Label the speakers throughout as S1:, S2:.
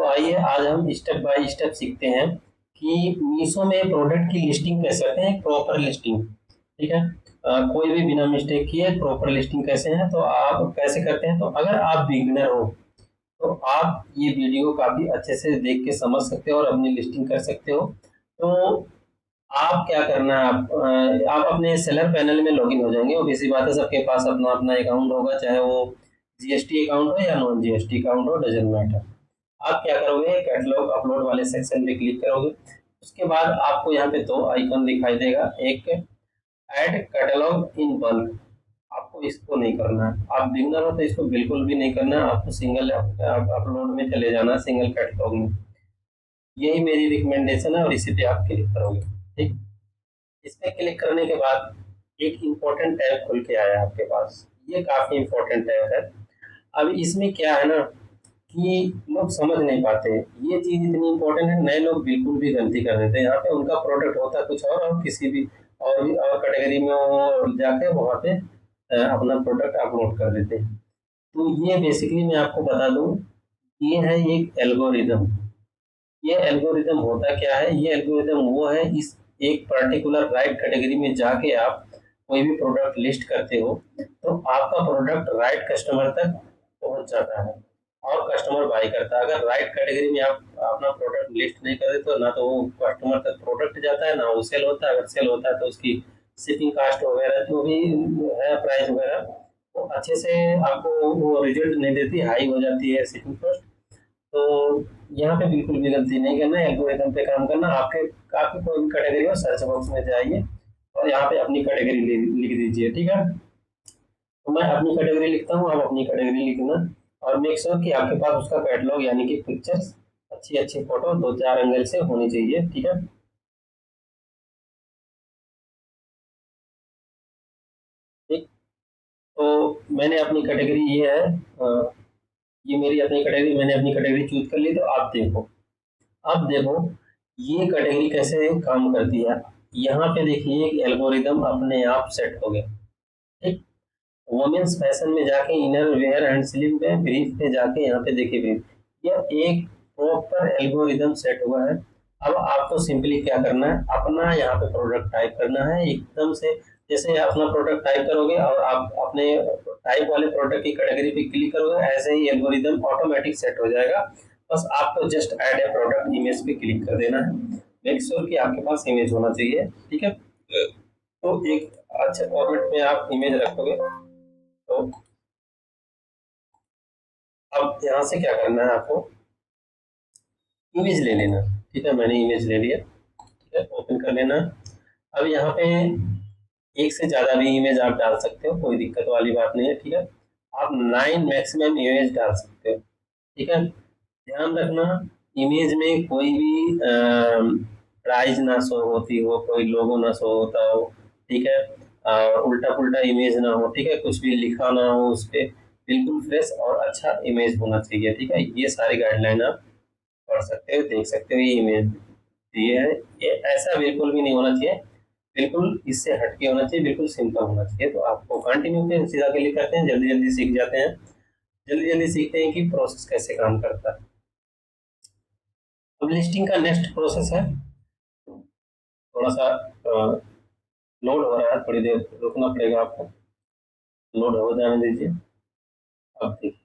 S1: आइए आज हम स्टेप बाय स्टेप सीखते हैं कि मीशो में प्रोडक्ट की लिस्टिंग कैसे करते हैं, प्रॉपर लिस्टिंग। ठीक है। कोई भी बिना मिस्टेक किए प्रॉपर लिस्टिंग कैसे है तो आप कैसे करते हैं। तो अगर आप बिगिनर हो तो आप ये वीडियो काफ़ी अच्छे से देख के समझ सकते हो और अपनी लिस्टिंग कर सकते हो। तो आप क्या करना है, आप अपने सेलर पैनल में लॉगिन हो जाएंगे। ऑब्वियसली बात है, सबके पास अपना अपना अकाउंट होगा, चाहे वो जीएसटी अकाउंट हो या नॉन जीएसटी अकाउंट हो, डजेंट मैटर। आप क्या करोगे, कैटलॉग अपलोड वाले सेक्शन पे क्लिक करोगे। उसके बाद आपको यहाँ पे दो आइकन दिखाई देगा, एक ऐड कैटलॉग इन बल्क। आपको इसको नहीं करना है, आप बिगनर हो तो इसको बिल्कुल भी नहीं करना है। आपको सिंगल अपलोड में चले जाना, सिंगल कैटलॉग में। यही मेरी रिकमेंडेशन है और इसी पे आप क्लिक करोगे। ठीक। इस पे क्लिक करने के बाद एक इम्पोर्टेंट टैब खुल के आया आपके पास। ये काफी इम्पोर्टेंट टैब है। अब इसमें क्या है ना कि लोग समझ नहीं पाते, ये चीज इतनी इम्पोर्टेंट है, नए लोग बिल्कुल भी गलती कर देते हैं। यहाँ पे उनका प्रोडक्ट होता है कुछ और किसी भी और कैटेगरी में वो जाके वहाँ पे अपना प्रोडक्ट अपलोड कर देते हैं। तो ये बेसिकली मैं आपको बता दूं, ये है एक एल्गोरिदम। ये एल्गोरिदम होता क्या है, ये एल्गोरिदम वो है, इस एक पर्टिकुलर राइट कैटेगरी में जाके आप कोई भी प्रोडक्ट लिस्ट करते हो तो आपका प्रोडक्ट राइट कस्टमर तक पहुंच जाता है और कस्टमर बाई करता है। अगर राइट कैटेगरी में आप अपना प्रोडक्ट लिस्ट नहीं करते तो ना तो वो कस्टमर तक प्रोडक्ट जाता है, ना वो सेल होता है। अगर सेल होता है तो उसकी शिपिंग कास्ट वगैरह जो भी है, प्राइस वगैरह, वो अच्छे से आपको वो रिजल्ट नहीं देती, हाई हो जाती है शिपिंग कॉस्ट। तो यहाँ पे बिल्कुल भी गलती नहीं करना है, एल्गोरिथम पे काम करना। आपके आपकी कोई भी कैटेगरी हो, सर्च बॉक्स में जाइए और यहाँ पे अपनी कैटेगरी लिख दीजिए। ठीक है। तो मैं अपनी कैटेगरी लिखता हूँ, आप अपनी कैटेगरी लिखना और मेक श्योर कि आपके पास उसका कैटलॉग यानी कि पिक्चर्स, अच्छी अच्छी फोटो 2-4 एंगल से होनी चाहिए। ठीक है। ठीक। तो मैंने अपनी कैटेगरी ये है, ये मेरी अपनी कैटेगरी, मैंने अपनी कैटेगरी चूज कर ली। तो आप देखो, अब देखो ये कैटेगरी कैसे काम करती है। यहाँ पे देखिए एल्गोरिदम अपने आप सेट हो गया। ठीक। वुमेन्स फैशन में जाके इनर वेयर एंड स्लीव में ब्रीफ पे जाके यहाँ पे देखिए ब्रीफ, यह एक प्रॉपर एल्गोरिदम सेट हुआ है। अब आपको सिंपली क्या करना है, अपना यहाँ पे प्रोडक्ट टाइप करना है एकदम से। जैसे आप अपना प्रोडक्ट टाइप करोगे और आप अपने टाइप वाले प्रोडक्ट की कैटेगरी पे क्लिक करोगे, ऐसे ही एल्गोरिदम ऑटोमेटिक सेट हो जाएगा। बस आपको just add a product image पे क्लिक कर देना है। मेक श्योर कि आपके पास इमेज होना चाहिए। ठीक है। तो एक अच्छे फॉर्मेट में आप इमेज रखोगे। तो अब यहाँ से क्या करना है, आपको इमेज ले लेना। ठीक है, मैंने इमेज ले लिया। ठीक है, ओपन कर लेना। अब यहाँ पे एक से ज़्यादा भी इमेज आप डाल सकते हो, कोई दिक्कत वाली बात नहीं है। ठीक है। आप 9 मैक्सिमम इमेज डाल सकते हो। ठीक है। ध्यान रखना, इमेज में कोई भी प्राइस ना शो होती हो, कोई लोगो ना शो होता हो। ठीक है। उल्टा पुल्टा इमेज ना हो। ठीक है, कुछ भी लिखा ना हो उस पर। बिल्कुल फ्रेश और अच्छा इमेज होना चाहिए। ठीक है, ये सारी गाइडलाइन आप पढ़ सकते हो, देख सकते हो। ये इमेज ये है, ये ऐसा बिल्कुल भी नहीं होना चाहिए, बिल्कुल इससे हटके होना चाहिए, बिल्कुल सिंपल होना चाहिए। तो आपको कंटिन्यू पे सीधा क्लिक करते हैं, जल्दी जल्दी सीख जाते हैं, जल्दी जल्दी सीखते हैं कि प्रोसेस कैसे काम करता है। अब लिस्टिंग का नेक्स्ट प्रोसेस है, थोड़ा सा लोड हो रहा है, थोड़ी देर रुकना पड़ेगा आपको, लोड हो जाने दीजिए। अब देखिए,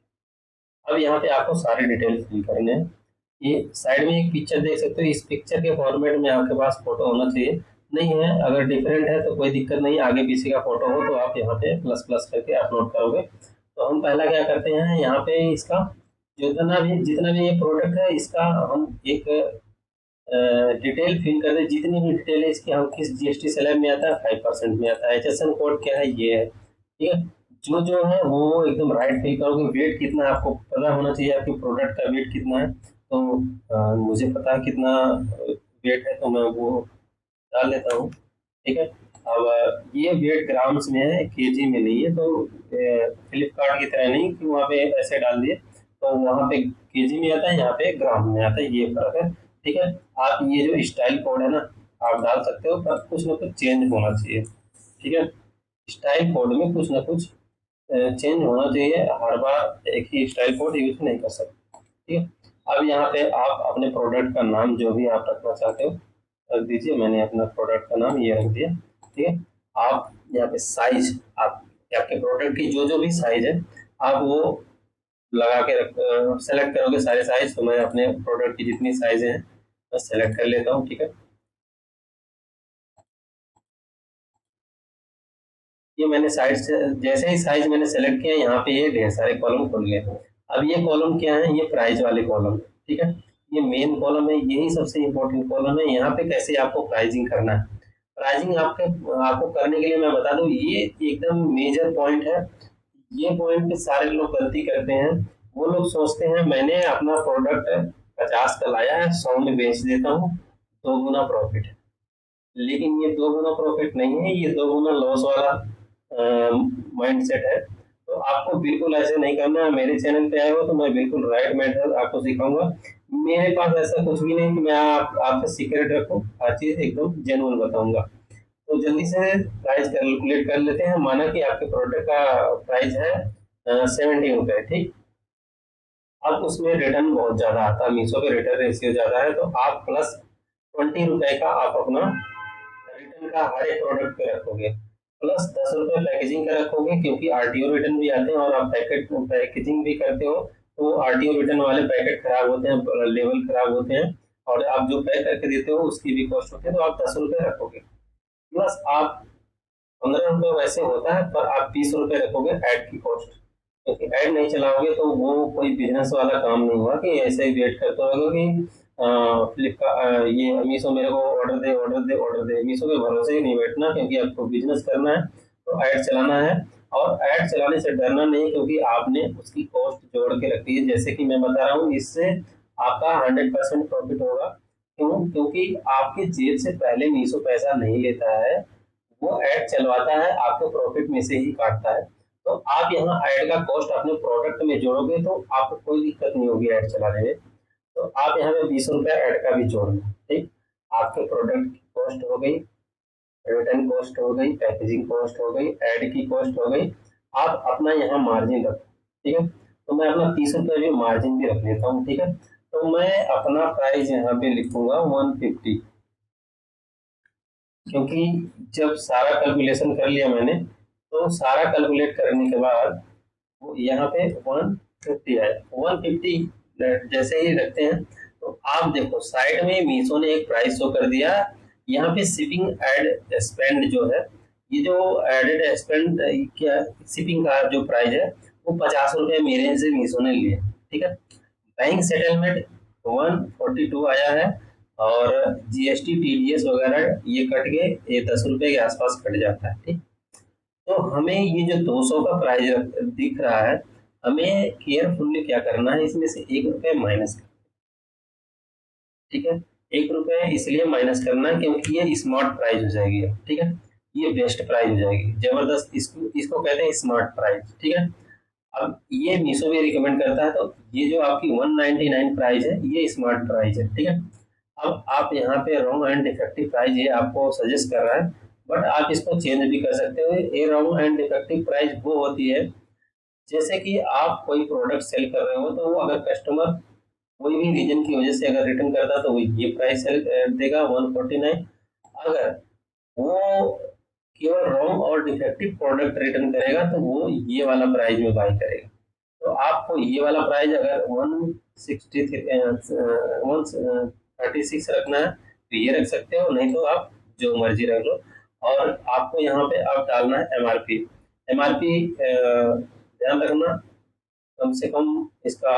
S1: अब यहाँ पे आपको सारे डिटेल फिल करने हैं। ये साइड में एक पिक्चर देख सकते हो, इस पिक्चर के फॉर्मेट में आपके पास फोटो होना चाहिए। नहीं है, अगर डिफरेंट है तो कोई दिक्कत नहीं, आगे पीछे का फोटो हो तो आप यहाँ पे प्लस प्लस करके अपलोड करोगे। तो हम पहला क्या करते हैं, यहाँ पे इसका जितना भी ये प्रोडक्ट है, इसका हम एक डिटेल फिल कर दे। जितनी भी डिटेल है इसकी, हम किस जीएसटी स्लैब में आता है, 5% में आता है, एचएसएन कोड क्या है, ये है। ठीक है। जो जो है वो एकदम राइट फिल करोगे। वेट कितना है आपको पता होना चाहिए, आपके प्रोडक्ट का वेट कितना है। तो मुझे पता है कितना वेट है, तो मैं वो डाल लेता हूँ। ठीक है। अब ये वेट ग्राम्स में है, केजी में नहीं है। तो फ्लिपकार्ट की तरह नहीं कि वहाँ पे ऐसे डाल दिए तो वहाँ पे केजी में आता है, यहाँ पे ग्राम में आता है, ये फर्क है। ठीक है। आप ये जो स्टाइल कोड है ना, आप डाल सकते हो, पर कुछ ना कुछ चेंज होना चाहिए। ठीक है। स्टाइल कोड में कुछ ना कुछ चेंज होना चाहिए, हर बार एक ही स्टाइल कोड यूज नहीं कर सकते। ठीक है। अब यहाँ पे आप अपने प्रोडक्ट का नाम जो भी आप रखना चाहते हो रख दीजिए। मैंने अपना प्रोडक्ट का नाम ये रख दिया, ठीक है। आप यहाँ पे साइज, आप आपके प्रोडक्ट की जो जो भी साइज है आप वो लगा के रख सेलेक्ट करोगे सारे साइज। तो मैं अपने प्रोडक्ट की जितनी साइज है मैं सेलेक्ट कर लेता हूँ, ठीक है। ये मैंने साइज से जैसे ही साइज मैंने सेलेक्ट किया, यहाँ पे ये ढेर सारे कॉलम खुल गए। अब ये कॉलम क्या है, ये प्राइस वाले कॉलम, ठीक है। ये मेन कॉलम है, यही सबसे इम्पोर्टेंट कॉलम है। यहाँ पे कैसे आपको प्राइसिंग करना है, प्राइसिंग आपको करने के लिए मैं बता दूं, ये एकदम मेजर पॉइंट है। ये पॉइंट पे सारे लोग गलती करते हैं। वो लोग सोचते हैं मैंने अपना प्रोडक्ट 50 का लाया है, 100 में बेच देता हूँ, 2 गुना प्रॉफिट है। लेकिन ये 2 गुना प्रॉफिट नहीं है, ये 2 गुना लॉस वाला माइंड सेट है। तो आपको बिल्कुल ऐसे नहीं करना है। मेरे चैनल पे आए हो तो मैं बिल्कुल राइट मेथड आपको सिखाऊंगा। मेरे पास ऐसा कुछ भी नहीं कि मैं आपसे सीक्रेट रखूं, हर चीज एकदम जेन्युइन बताऊंगा। तो जल्दी से प्राइस कैलकुलेट कर लेते हैं। माना कि आपके प्रोडक्ट का प्राइस है 70 रुपये, ठीक। अब उसमें रिटर्न बहुत ज्यादा आता है, मीशो पे रिटर्न रेशियो ज्यादा है, तो आप प्लस 20 रुपए का आप अपना रिटर्न का हर एक प्रोडक्ट पे रखोगे, प्लस 10 रुपए पैकेजिंग का रखोगे, क्योंकि आरटीओ रिटर्न भी आते हैं और आप पैकेजिंग भी करते हो तो आरटीओ रिटर्न वाले पैकेट खराब होते हैं, लेवल खराब होते हैं, और आप जो पैक करके देते हो उसकी भी कॉस्ट होती है, तो आप 10 रुपए रखोगे। प्लस आप 15 रुपए वैसे होता है, पर आप 20 रुपए रखोगे ऐड की कॉस्ट, क्योंकि ऐड नहीं चलाओगे तो वो कोई बिजनेस वाला काम नहीं हुआ कि ऐसे ही वेट करते रहोगे कि फ्लिपकार्ट ये मीशो मेरे को ऑर्डर दे ऑर्डर दे ऑर्डर दे। मीशो के भरोसे ही नहीं बैठना, क्योंकि आपको बिजनेस करना है तो ऐड चलाना है। और ऐड चलाने से डरना नहीं, क्योंकि आपने उसकी कॉस्ट जोड़ के रखी है। जैसे कि मैं बता रहा हूँ, इससे आपका 100% प्रॉफिट होगा। क्यों? क्योंकि आपके जेब से पहले मीशो पैसा नहीं लेता है, वो ऐड चलवाता है, आपके प्रॉफिट में से ही काटता है। तो आप यहाँ ऐड का कॉस्ट अपने प्रोडक्ट में जोड़ोगे तो आपको कोई दिक्कत नहीं होगी ऐड चलाने में। तो आप यहाँ पे 20 रुपया ऐड का भी जोड़ लो, ठीक। आपके प्रोडक्ट की कॉस्ट हो गई, रिटर्न कॉस्ट हो गई, पैकेजिंग कॉस्ट हो गई, ऐड की कॉस्ट हो गई। आप अपना यहाँ मार्जिन रखो, ठीक है। तो मैं अपना 30 रुपये भी मार्जिन भी रख लेता हूँ, ठीक है। तो मैं अपना प्राइस यहाँ पे लिखूंगा 150, क्योंकि जब सारा कैलकुलेशन कर लिया मैंने, तो सारा कैलकुलेट करने के बाद वो यहाँ पे 150 है। 150 जैसे ही रखते हैं तो आप देखो साइड में मीशो ने एक प्राइस शो कर दिया। यहाँ पे शिपिंग एड स्पेंड जो है, ये जो एडेड स्पेंड क्या शिपिंग का जो प्राइस है वो 50 रुपये मेरे से मीशो ने लिए, ठीक है। बैंक सेटलमेंट 142 आया है, और जीएसटी टीडीएस वगैरह ये कट के ये 10 रुपये के आसपास कट जाता है, ठीक। तो हमें ये जो 200 का प्राइस दिख रहा है, हमें केयरफुल्ली क्या करना है, इसमें से 1 रुपये माइनस, ठीक है। 1 रुपये इसलिए माइनस करना है क्योंकि ये स्मार्ट प्राइस हो जाएगी, ठीक है। ये बेस्ट प्राइस हो जाएगी, जबरदस्त, इसको इसको कहते हैं स्मार्ट प्राइस, ठीक है। अब ये मीशो भी रिकमेंड करता है, तो ये जो आपकी 199 प्राइस है ये स्मार्ट प्राइस है, ठीक है। अब आप यहाँ पे रॉन्ग एंड डिफेक्टिव प्राइस ये आपको सजेस्ट कर रहा है, बट आप इसको चेंज भी कर सकते हो। ये रॉन्ग एंड डिफेक्टिव प्राइस वो होती है, जैसे कि आप कोई प्रोडक्ट सेल कर रहे हो, तो वो अगर कस्टमर कोई भी रीजन की वजह से अगर रिटर्न करता तो वो ये प्राइस सेल देगा 149। अगर वो केवल रॉन्ग और डिफेक्टिव प्रोडक्ट रिटर्न करेगा तो वो ये वाला प्राइस में बाई करेगा। तो आपको ये वाला प्राइस अगर 136 रखना है तो ये रख सकते हो, नहीं तो आप जो मर्जी रख लो। और आपको यहाँ पे अब डालना है एमआरपी। एमआरपी ध्यान रखना, कम से कम इसका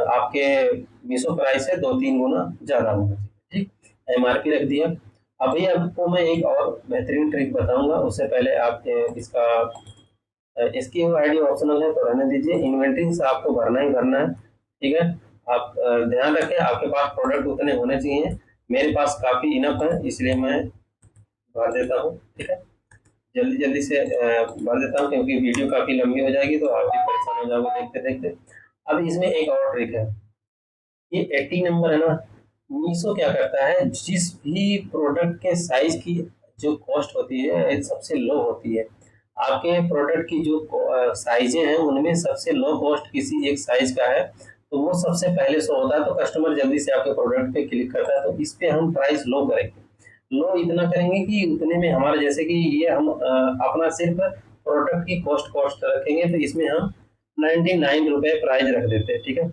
S1: आपके मीशो प्राइस से 2-3 गुना ज्यादा होना चाहिए, ठीक। एमआरपी रख दिया। अभी आपको मैं एक और बेहतरीन ट्रिक बताऊंगा, उससे पहले आप इसका इसकी आईडी ऑप्शनल है तो रहने दीजिए। इन्वेंट्री से आपको भरना ही भरना है, ठीक है। आप ध्यान रखें आपके पास प्रोडक्ट उतने होने चाहिए। मेरे पास काफी इनफ है, इसलिए मैं भर देता हूँ, ठीक है। जल्दी जल्दी से भर देता हूँ, क्योंकि वीडियो काफी लंबी हो जाएगी तो आप भी परेशान हो जाओगे देखते देखते। अब इसमें एक और ट्रिक है, ये 80 नंबर है ना। मीशो क्या करता है, जिस भी प्रोडक्ट के साइज की जो कॉस्ट होती है सबसे लो होती है। आपके प्रोडक्ट की जो साइजें हैं उनमें सबसे लो कॉस्ट किसी एक साइज का है, तो वो सबसे पहले शो होता है, तो कस्टमर जल्दी से आपके प्रोडक्ट पे क्लिक करता है। तो इस पे हम प्राइस लो करेंगे, लो इतना करेंगे कि उतने में हमारा, जैसे कि ये हम अपना सिर्फ प्रोडक्ट की कॉस्ट कॉस्ट रखेंगे, तो इसमें हम 99 रुपये प्राइस रख देते हैं, ठीक है,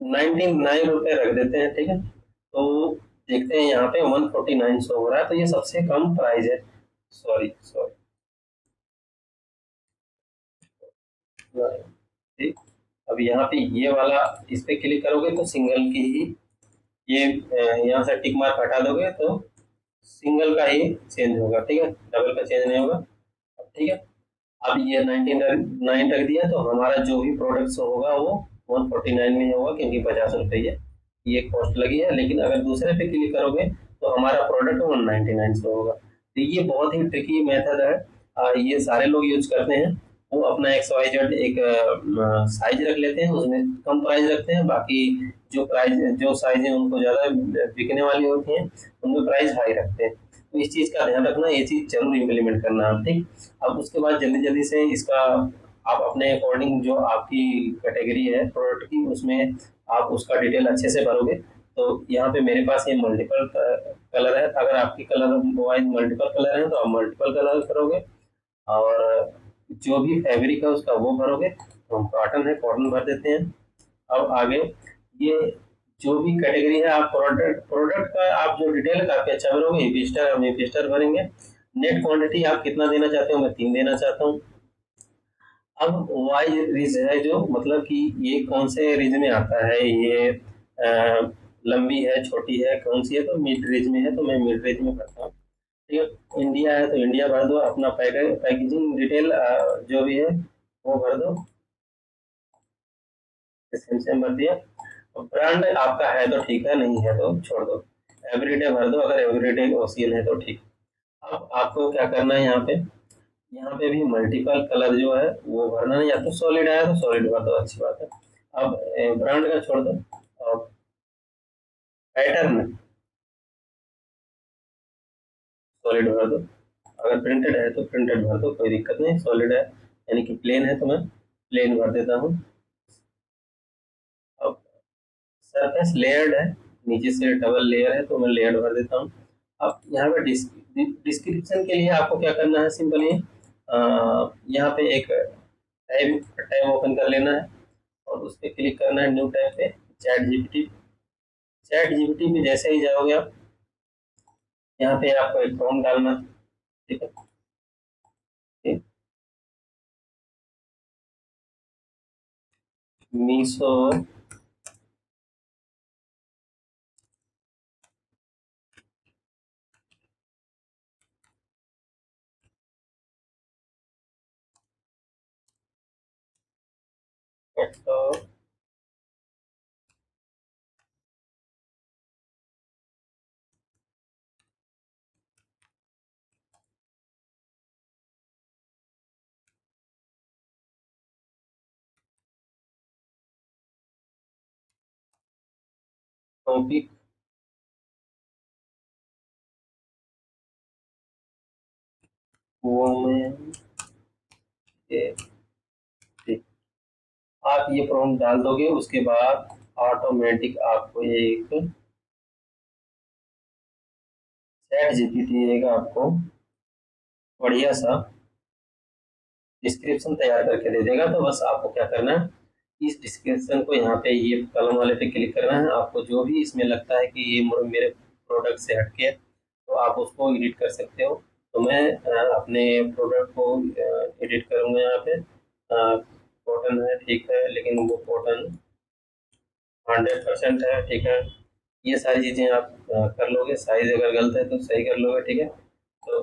S1: 99 रुपये रख देते हैं, ठीक है। तो देखते हैं यहाँ पे 149 शो हो रहा है, तो ये सबसे कम प्राइस है। सॉरी सॉरी, ठीक। अब यहाँ पे ये वाला, इस पे क्लिक करोगे तो सिंगल की ही, ये यहाँ से टिक मार्क हटा दोगे तो सिंगल का ही चेंज होगा, ठीक है, डबल का चेंज नहीं होगा। अब ठीक है, अब ये 99 रख दिया, तो हमारा जो भी प्रोडक्ट होगा वो 149 में होगा, क्योंकि 50 रुपये ये कॉस्ट लगी है। लेकिन अगर दूसरे पे क्लिक करोगे तो हमारा प्रोडक्ट 199 से होगा। तो ये बहुत ही ट्रिकी मेथड है, ये सारे लोग यूज करते हैं। वो अपना XYZ एक साइज रख लेते हैं, उसमें कम प्राइस रखते हैं, बाकी जो प्राइस जो साइज है उनको ज़्यादा बिकने वाली होती हैं, उनमें प्राइस हाई रखते हैं। तो इस चीज़ का ध्यान रखना, ये चीज़ जरूर इम्प्लीमेंट करना आप, ठीक। अब उसके बाद जल्दी जल्दी से इसका आप अपने अकॉर्डिंग, जो आपकी कैटेगरी है प्रोडक्ट की, उसमें आप उसका डिटेल अच्छे से भरोगे। तो यहाँ पे मेरे पास ये मल्टीपल कलर है, अगर आपकी कलर वाइज मल्टीपल कलर है तो आप मल्टीपल कलर करोगे, और जो भी फैब्रिक है उसका वो भरोगे। तो हम कॉटन है, कॉटन भर देते हैं। अब आगे ये जो भी कैटेगरी है, आप प्रोडक्ट प्रोडक्ट का आप जो डिटेल है काफी अच्छा भरोगे, एपीस्टर हम एपीस्टर भरेंगे। नेट क्वांटिटी आप कितना देना चाहते हो, मैं 3 देना चाहता हूँ। अब वाई रिज है, जो मतलब कि ये कौन से रिज में आता है, ये लंबी है, छोटी है, कौन सी है, तो मिड रिज में है, तो मैं मिड रिज में भरता हूँ, ठीक है। इंडिया है तो इंडिया भर दो, अपना पैकेजिंग डिटेल जो भी है वो भर दो, सेम सेम भर दिया। ब्रांड आपका है तो ठीक है, नहीं है तो छोड़ दो। एवरीडे भर दो, अगर एवरीडे ओसीएल है तो ठीक। अब आपको क्या करना है, यहाँ पे भी मल्टीपल कलर जो है वो भरना है, या तो सॉलिड आया तो सॉलिड भर दो, अच्छी बात है। अब ब्रांड का छोड़ दो, और पैटर्न सॉलिड भर दो। अगर प्रिंटेड है तो प्रिंटेड भर दो, कोई दिक्कत नहीं। सॉलिड है यानी कि प्लेन है तो मैं प्लेन भर देता हूँ। अब सरफेस लेयर्ड है, नीचे से डबल लेयर है तो मैं लेयर्ड भर देता हूँ। अब यहाँ पे डिस्क्रिप्शन के लिए आपको क्या करना है, सिंपली यहाँ पे एक टैब टैब ओपन कर लेना है, और उस पर क्लिक करना है, न्यू टैब पे, चैट जीपीटी। चैट जीपीटी में जैसे ही जाओगे आप, यहाँ पे आपको एक फॉर्म डालना है, ठीक है, ठीक। मीशो तो टॉपिक वोमेन के, ठीक। आप ये प्रॉम्प्ट डाल दोगे, उसके बाद ऑटोमेटिक आपको एक चैट जीपीटी देगा आपको बढ़िया सा डिस्क्रिप्शन तैयार करके दे देगा। तो बस आपको क्या करना है, इस डिस्क्रिप्शन को यहाँ पे ये कलम वाले पे क्लिक करना है। आपको जो भी इसमें लगता है कि ये मेरे प्रोडक्ट से हटके है, तो आप उसको एडिट कर सकते हो। तो मैं अपने प्रोडक्ट को एडिट करूँगा यहाँ पे। कॉटन है, ठीक है, लेकिन वो कॉटन 100% है, ठीक है। ये सारी चीज़ें आप कर लोगे, साइज अगर गलत है तो सही कर लोगे, ठीक है। तो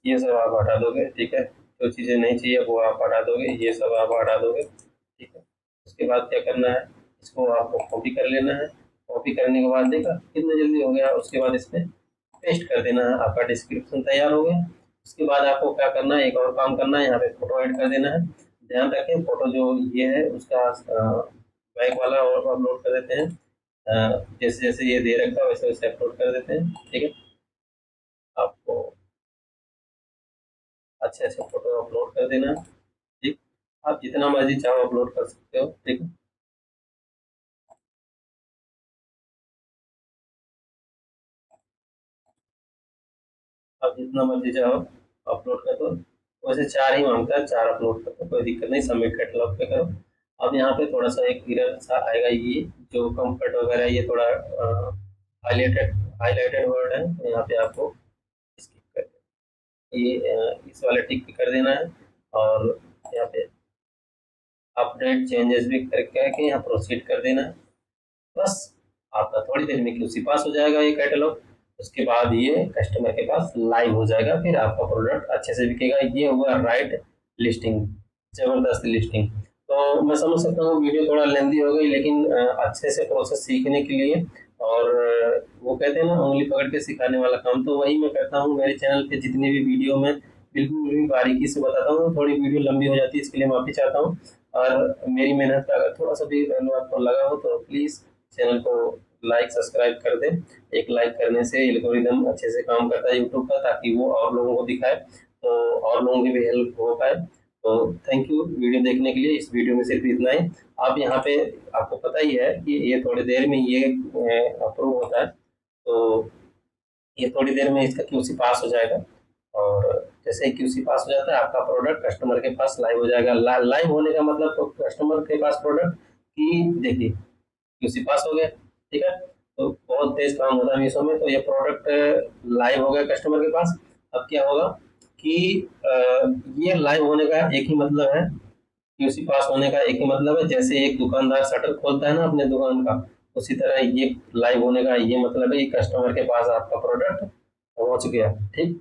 S1: ये सब आप हटा दोगे, ठीक है। जो चीज़ें नहीं चाहिए वो आप हटा दोगे, ये सब आप हटा दोगे, ठीक है। उसके बाद क्या करना है, इसको आपको कॉपी कर लेना है। कॉपी करने के बाद देखा कितना जल्दी हो गया, उसके बाद इसमें पेस्ट कर देना है, आपका डिस्क्रिप्शन तैयार हो गया। उसके बाद आपको क्या करना है, एक और काम करना है, यहाँ पे फोटो ऐड कर देना है। ध्यान रखें, फोटो जो ये है उसका बैक वाला और अपलोड कर देते हैं। जैसे जैसे ये दे रखा है वैसे वैसे अपलोड कर देते हैं, ठीक है। आपको अच्छे अच्छे फोटो अपलोड कर देना है। ठीक, आप जितना मर्जी चाहो अपलोड कर सकते हो। ठीक है, आप जितना मर्जी चाहो अपलोड कर दो। वैसे 4 ही मांगता है, 4 अपलोड कर दो, कोई दिक्कत नहीं। सबमिट कैटलॉग पे करो। अब यहाँ पे थोड़ा सा एक एरर सा आएगा, ये जो कंफर्ट वगैरह ये थोड़ा हाईलाइटेड हाईलाइटेड वर्ड है, तो यहाँ पे आपको स्किप कर ये इस वाले टिक पे कर देना है। और यहाँ पे अपडेट चेंजेस भी करके यहाँ प्रोसीड कर देना है। बस आपका थोड़ी देर में क्यूसी पास हो जाएगा ये कैटलॉग। उसके बाद ये कस्टमर के पास लाइव हो जाएगा, फिर आपका प्रोडक्ट अच्छे से बिकेगा। ये हुआ राइट लिस्टिंग, जबरदस्त लिस्टिंग। तो मैं समझ सकता हूँ वीडियो थोड़ा लेंदी हो गई, लेकिन अच्छे से प्रोसेस सीखने के लिए और वो कहते हैं ना उंगली पकड़ के सिखाने वाला काम, तो वही मैं करता हूँ। मेरे चैनल पे जितनी भी वीडियो में बिल्कुल भी बारीकी से बताता हूँ। थोड़ी वीडियो लंबी हो जाती है, इसके लिए माफी चाहता हूँ। और मेरी मेहनत का अगर थोड़ा सा भी वैल्यू आपको लगा हो तो प्लीज़ चैनल को लाइक सब्सक्राइब कर दें। एक लाइक करने से एल्गोरिदम अच्छे से काम करता है यूट्यूब का, ताकि वो और लोगों को दिखाए, तो और लोगों की भी हेल्प हो पाए। तो थैंक यू वीडियो देखने के लिए। इस वीडियो में सिर्फ इतना ही। आप यहाँ पे आपको पता ही है कि ये थोड़ी देर में ये अप्रूव होता है, तो ये थोड़ी देर में इसका क्यूसी पास हो जाएगा। और जैसे ही क्यूसी पास हो जाता है आपका प्रोडक्ट कस्टमर के पास लाइव हो जाएगा। लाइव होने का मतलब तो कस्टमर के पास प्रोडक्ट की देखिए क्यूसी पास हो गया। ठीक है, तो बहुत तेज काम होता है मीशो में। तो ये प्रोडक्ट लाइव हो गया कस्टमर के पास। अब क्या होगा कि ये लाइव होने का एक ही मतलब है, क्यूसी पास होने का एक ही मतलब है। जैसे एक दुकानदार शटर खोलता है ना अपने दुकान का, उसी तरह ये लाइव होने का ये मतलब है कि कस्टमर के पास आपका प्रोडक्ट पहुंच गया। ठीक,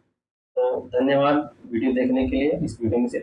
S1: तो धन्यवाद वीडियो देखने के लिए। इस वीडियो में से